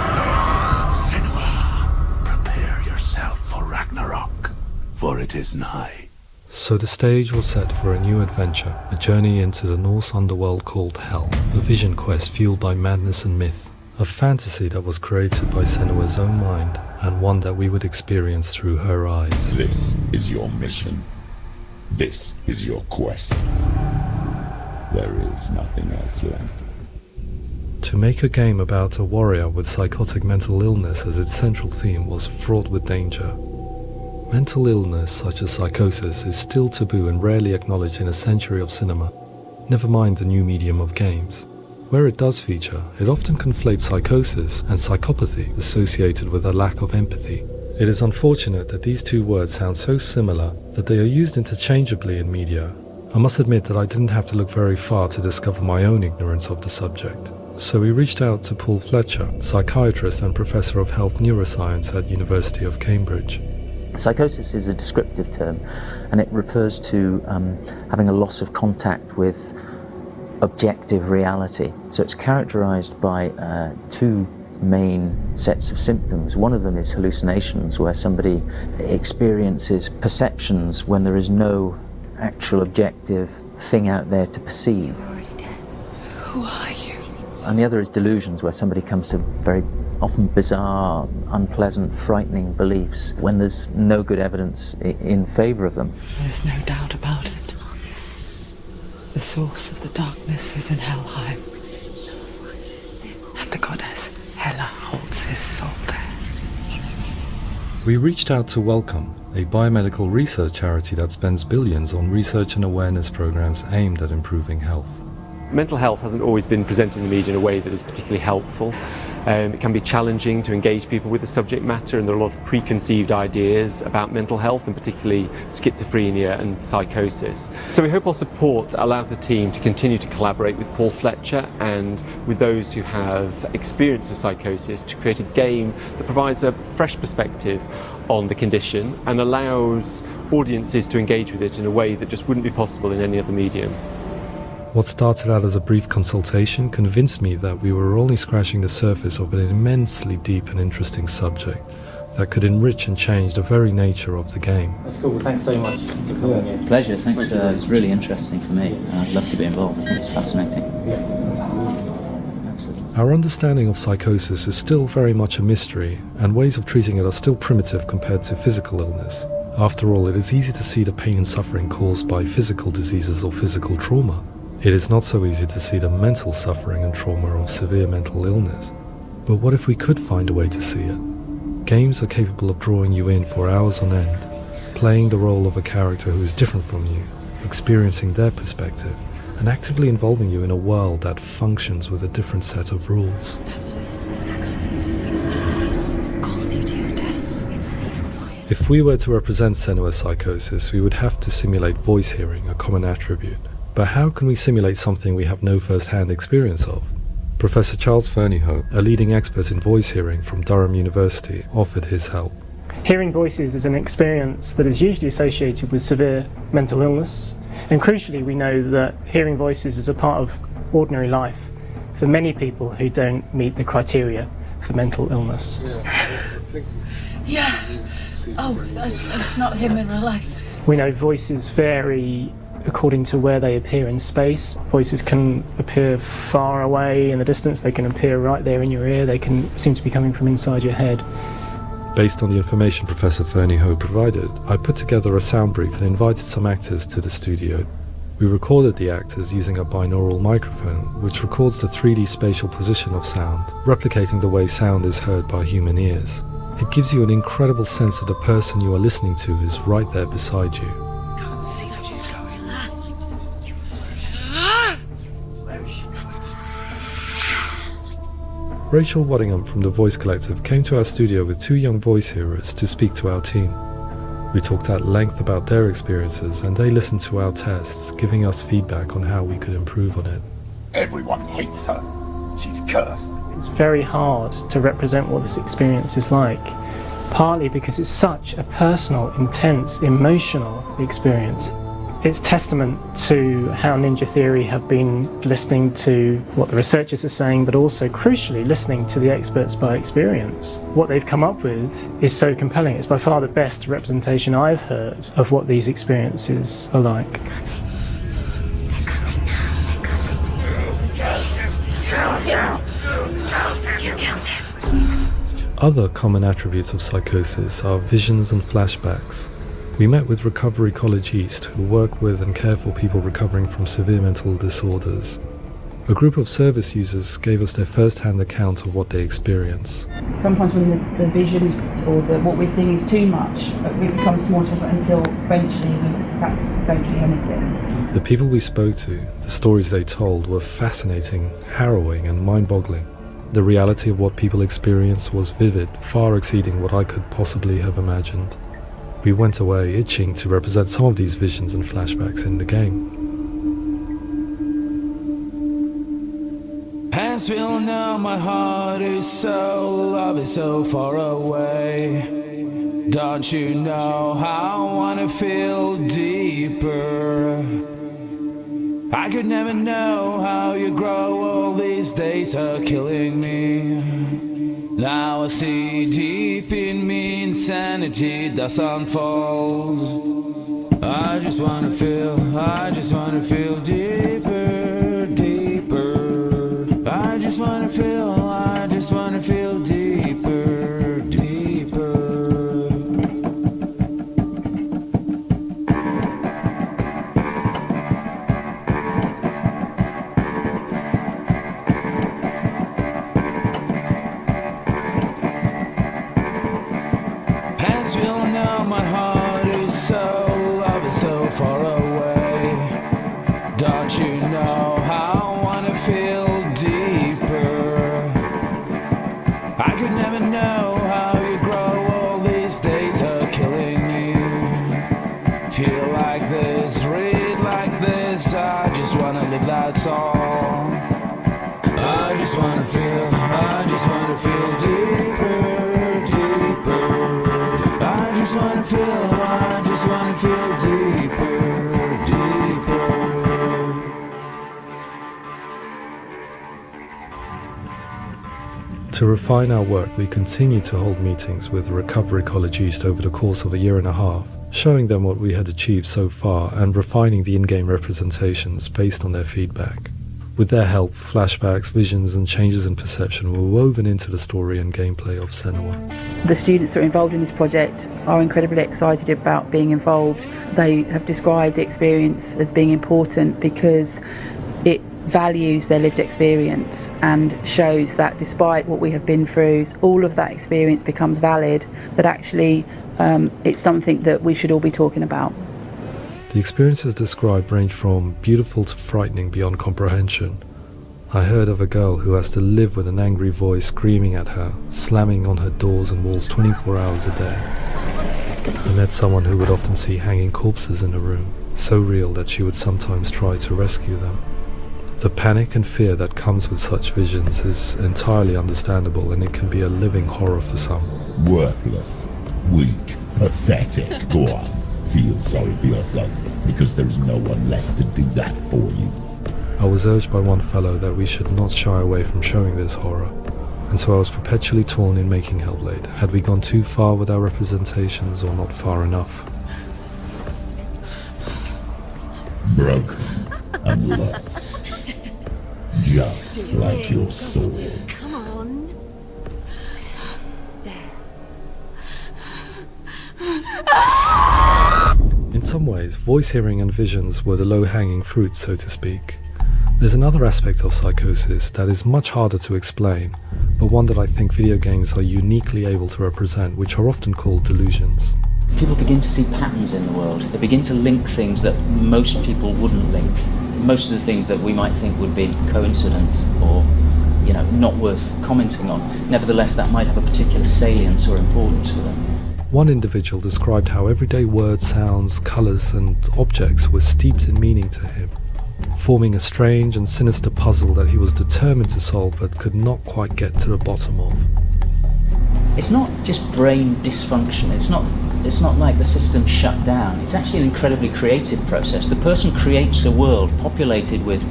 Senua, prepare yourself for Ragnarok, for it is nigh. So the stage was set for a new adventure, a journey into the Norse underworld called Hell, a vision quest fueled by madness and myth, a fantasy that was created by Senua's own mind, and one that we would experience through her eyes. This is your mission. This is your quest. There is nothing else left. To make a game about a warrior with psychotic mental illness as its central theme was fraught with danger. Mental illness, such as psychosis, is still taboo and rarely acknowledged in a century of cinema, never mind the new medium of games. Where it does feature, it often conflates psychosis and psychopathy associated with a lack of empathy. It is unfortunate that these two words sound so similar that they are used interchangeably in media. I must admit that I didn't have to look very far to discover my own ignorance of the subject. So we reached out to 𝗲𝗲𝗃𝗀𝗃, psychiatrist and professor of health neuroscience at University of Cambridge. Psychosis is a descriptive term, and it refers to having a loss of contact with objective reality. So it's characterized by two main sets of symptoms. One of them is hallucinations, where somebody experiences perceptions when there is no actual objective thing out there to perceive. You're already dead. Who are you? And the other is delusions, where somebody comes to very often bizarre, unpleasant, frightening beliefs when there's no good evidence in favour of them. There's no doubt about it. The source of the darkness is in Helheim, and the goddess Hela holds his soul there. We reached out to 𝗲𝗏𝗀𝗀𝗀, a biomedical research charity that spends billions on research and awareness programs aimed at improving health. Mental health hasn't always been presented in the media in a way that is particularly helpful. It can be challenging to engage people with the subject matter, and there are a lot of preconceived ideas about mental health, and particularly schizophrenia and psychosis. So we hope our support allows the team to continue to collaborate with Paul Fletcher and with those who have experience of psychosis to create a game that provides a fresh perspective on the condition and allows audiences to engage with it in a way that just wouldn't be possible in any other medium. What started out as a brief consultation convinced me that we were only scratching the surface of an immensely deep and interesting subject that could enrich and change the very nature of the game. That's cool. Thanks so much for coming in. Pleasure. Thanks. It's really interesting for me, and I'd love to be involved. It's fascinating. Absolutely. Our understanding of psychosis is still very much a mystery, and ways of treating it are still primitive compared to physical illness. After all, it is easy to see the pain and suffering caused by physical diseases or physical trauma. It is not so easy to see the mental suffering and trauma of severe mental illness. But what if we could find a way to see it? Games are capable of drawing you in for hours on end, playing the role of a character who is different from you, experiencing their perspective, and actively involving you in a world that functions with a different set of rules. That voice is not a command. Use that voice. Calls you to your death. It's an evil voice. If we were to represent Senua's psychosis, we would have to simulate voice hearing, a common attribute. But how can we simulate something we have no first-hand experience of? Professor Charles 𝗏𝗏𝗃𝗀𝗃, a leading expert in voice hearing from Durham University, offered his help. Hearing voices is an experience that is usually associated with severe mental illness, and crucially we know that hearing voices is a part of ordinary life for many people who don't meet the criteria for mental illness. Yeah. Oh, that's not him in real life. We know voices vary according to where they appear in space. Voices can appear far away in the distance, they can appear right there in your ear, they can seem to be coming from inside your head. Based on the information Professor 𝗦𝗰𝗿𝗃 provided, I put together a sound brief and invited some actors to the studio. We recorded the actors using a binaural microphone, which records the 3D spatial position of sound, replicating the way sound is heard by human ears. It gives you an incredible sense that the person you are listening to is right there beside you. Can't see that she's going. 𝗦𝗰𝗿𝗃𝗃 from the Voice Collective came to our studio with 2 young voice hearers to speak to our team. We talked at length about their experiences and they listened to our tests, giving us feedback on how we could improve on it. Everyone hates her. She's cursed. It's very hard to represent what this experience is like, partly because it's such a personal, intense, emotional experience. It's testament to how Ninja Theory have been listening to what the researchers are saying, but also, crucially, listening to the experts by experience. What they've come up with is so compelling. It's by far the best representation I've heard of what these experiences are like. Other common attributes of psychosis are visions and flashbacks. We met with Recovery College East, who work with and care for people recovering from severe mental disorders. A group of service users gave us their first-hand account of what they experience. Sometimes when the visions or what we're seeing is too much, we become small until eventually we don't see anything. The people we spoke to, the stories they told, were fascinating, harrowing and mind-boggling. The reality of what people experienced was vivid, far exceeding what I could possibly have imagined. We went away itching to represent some of these visions and flashbacks in the game. As we all know, my heart is so, love is so far away. Don't you know how I wanna feel deeper? I could never know how you grow, all these days are killing me. Now I see deep in me insanity does unfold. I just wanna feel deeper, deeper. I just wanna feel deeper, deeper. As we all know, my heart is so, love is so far away. Don't you know how I wanna feel deeper? I could never know how you grow, all these days are killing me. Feel like this, read like this, I just wanna live, that's all. I just wanna feel deeper, deeper. I just wanna feel deeper, deeper. To refine our work, we continue to hold meetings with Recovery College East over the course of a year and a half, showing them what we had achieved so far and refining the in-game representations based on their feedback. With their help, flashbacks, visions and changes in perception were woven into the story and gameplay of Senua. The students that are involved in this project are incredibly excited about being involved. They have described the experience as being important because it values their lived experience and shows that despite what we have been through, all of that experience becomes valid, that actually it's something that we should all be talking about. The experiences described range from beautiful to frightening beyond comprehension. I heard of a girl who has to live with an angry voice screaming at her, slamming on her doors and walls 24 hours a day. I met someone who would often see hanging corpses in a room, so real that she would sometimes try to rescue them. The panic and fear that comes with such visions is entirely understandable, and it can be a living horror for some. Worthless, weak, pathetic. Go on, feel sorry for yourself, because there's no one left to do that for you. I was urged by one fellow that we should not shy away from showing this horror, and so I was perpetually torn in making Hellblade. Had we gone too far with our representations or not far enough? broken and lost. Just like your soul. Come on. In some ways, voice hearing and visions were the low-hanging fruit, so to speak. There's another aspect of psychosis that is much harder to explain, but one that I think video games are uniquely able to represent, which are often called delusions. People begin to see patterns in the world. They begin to link things that most people wouldn't link. Most of the things that we might think would be coincidence or, not worth commenting on. Nevertheless, that might have a particular salience or importance for them. One individual described how everyday words, sounds, colours and objects were steeped in meaning to him, forming a strange and sinister puzzle that he was determined to solve but could not quite get to the bottom of. It's not just brain dysfunction. It's not like the system shut down. It's actually an incredibly creative process. The person creates a world populated with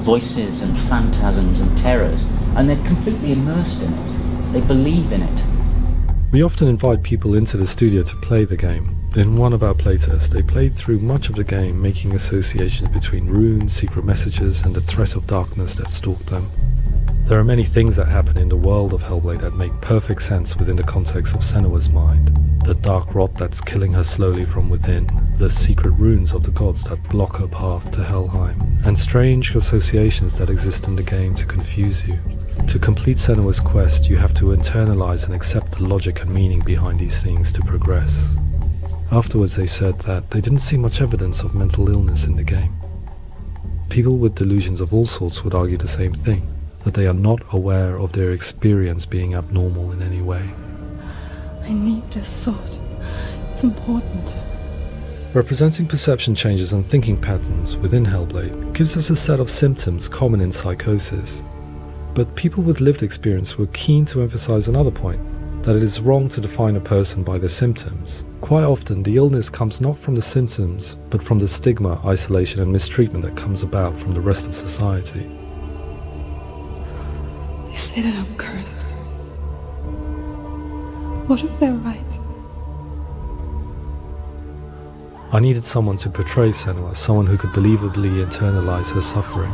voices and phantasms and terrors, and they're completely immersed in it. They believe in it. We often invite people into the studio to play the game. In one of our playtests, they played through much of the game, making associations between runes, secret messages, and the threat of darkness that stalked them. There are many things that happen in the world of Hellblade that make perfect sense within the context of Senua's mind. The dark rot that's killing her slowly from within, the secret runes of the gods that block her path to Helheim, and strange associations that exist in the game to confuse you. To complete Senua's quest, you have to internalize and accept the logic and meaning behind these things to progress. Afterwards they said that they didn't see much evidence of mental illness in the game. People with delusions of all sorts would argue the same thing, that they are not aware of their experience being abnormal in any way. I need this sword. It's important. Representing perception changes and thinking patterns within Hellblade gives us a set of symptoms common in psychosis. But people with lived experience were keen to emphasize another point, that it is wrong to define a person by their symptoms. Quite often, the illness comes not from the symptoms, but from the stigma, isolation and mistreatment that comes about from the rest of society. They say that I'm cursed. What if they're right? I needed someone to portray Senua, someone who could believably internalize her suffering.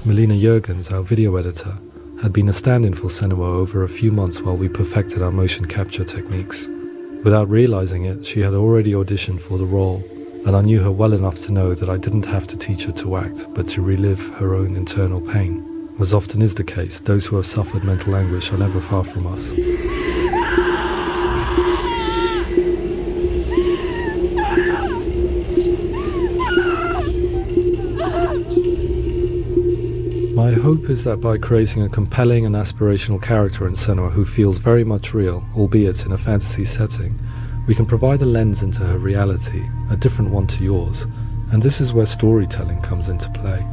Melina Jurgens, our video editor, had been a stand-in for Senua over a few months while we perfected our motion capture techniques. Without realizing it, she had already auditioned for the role, and I knew her well enough to know that I didn't have to teach her to act, but to relive her own internal pain. As often is the case, those who have suffered mental anguish are never far from us. My hope is that by creating a compelling and aspirational character in Senua who feels very much real, albeit in a fantasy setting, we can provide a lens into her reality, a different one to yours, and this is where storytelling comes into play.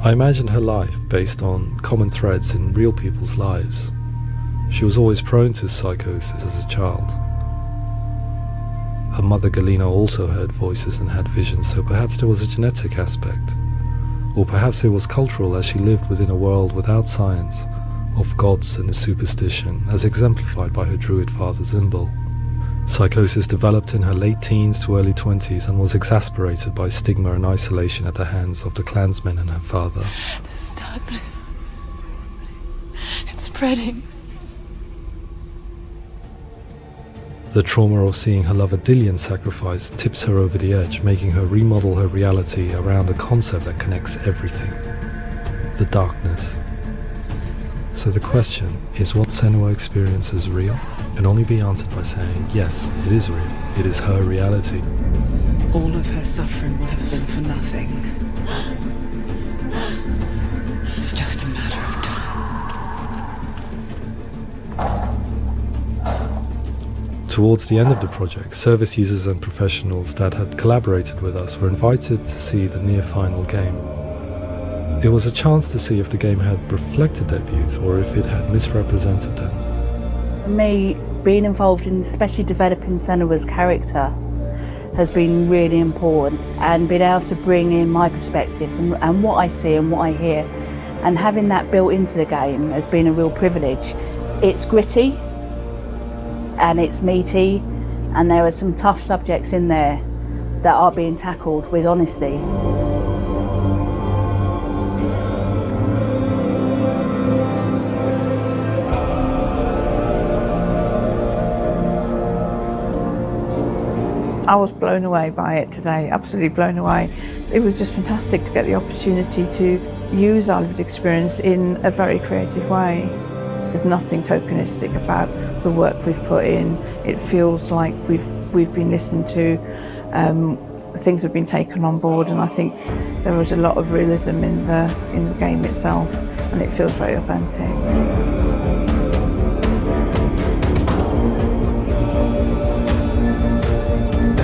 I imagined her life based on common threads in real people's lives. She was always prone to psychosis as a child. Her mother Galina also heard voices and had visions, so perhaps there was a genetic aspect. Or perhaps it was cultural, as she lived within a world without science, of gods and a superstition, as exemplified by her druid father 𝗦𝗰𝗿𝗶𝗰𝗍. Psychosis developed in her late teens to early 20s and was exacerbated by stigma and isolation at the hands of the clansmen and her father. This darkness, it's spreading. The trauma of seeing her lover Dillion sacrificed tips her over the edge, making her remodel her reality around a concept that connects everything: the darkness. So the question, is what Senua experiences real? Can only be answered by saying, yes, it is real. It is her reality. All of her suffering will have been for nothing. It's just a matter of time. Towards the end of the project, service users and professionals that had collaborated with us were invited to see the near-final game. It was a chance to see if the game had reflected their views or if it had misrepresented them. For me, being involved in especially developing Senua's character has been really important, and being able to bring in my perspective and what I see and what I hear and having that built into the game has been a real privilege. It's gritty and it's meaty, and there are some tough subjects in there that are being tackled with honesty. I was blown away by it today, absolutely blown away. It was just fantastic to get the opportunity to use our lived experience in a very creative way. There's nothing tokenistic about the work we've put in. It feels like we've been listened to, things have been taken on board, and I think there was a lot of realism in the game itself, and it feels very authentic.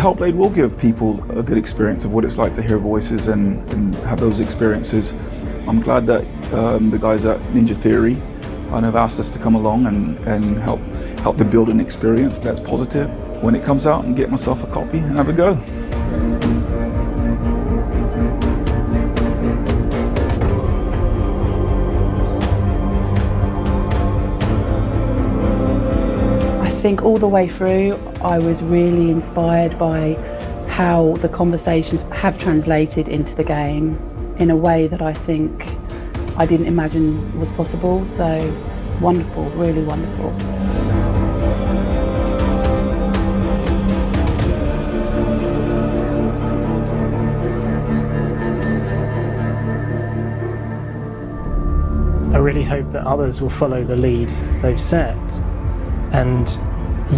Hellblade will give people a good experience of what it's like to hear voices and have those experiences. I'm glad that the guys at Ninja Theory have asked us to come along and help them build an experience that's positive when it comes out, and get myself a copy and have a go. I think all the way through I was really inspired by how the conversations have translated into the game in a way that I think I didn't imagine was possible. So wonderful, really wonderful. I really hope that others will follow the lead they've set and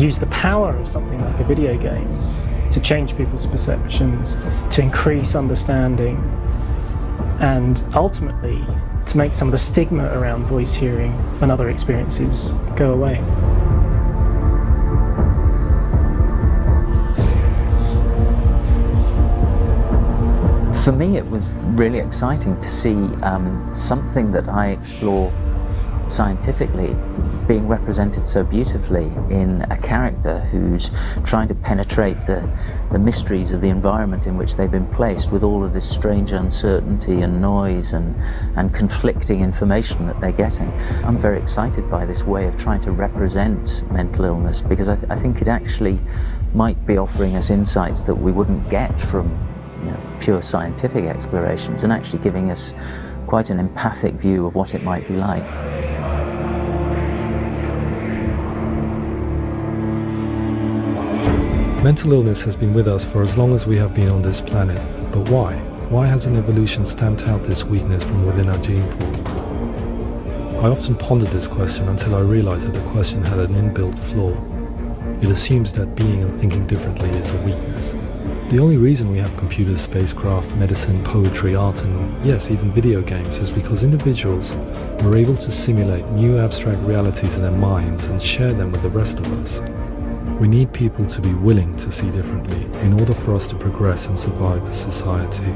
use the power of something like a video game to change people's perceptions, to increase understanding, and ultimately to make some of the stigma around voice hearing and other experiences go away. For me, it was really exciting to see something that I explore scientifically being represented so beautifully in a character who's trying to penetrate the mysteries of the environment in which they've been placed, with all of this strange uncertainty and noise and conflicting information that they're getting. I'm very excited by this way of trying to represent mental illness, because I think it actually might be offering us insights that we wouldn't get from pure scientific explorations, and actually giving us quite an empathic view of what it might be like. Mental illness has been with us for as long as we have been on this planet, but why? Why hasn't evolution stamped out this weakness from within our gene pool? I often pondered this question until I realized that the question had an inbuilt flaw. It assumes that being and thinking differently is a weakness. The only reason we have computers, spacecraft, medicine, poetry, art, and yes, even video games is because individuals were able to simulate new abstract realities in their minds and share them with the rest of us. We need people to be willing to see differently in order for us to progress and survive as society.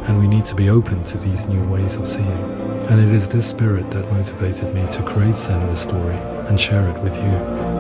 And we need to be open to these new ways of seeing. And it is this spirit that motivated me to create Senua's story and share it with you.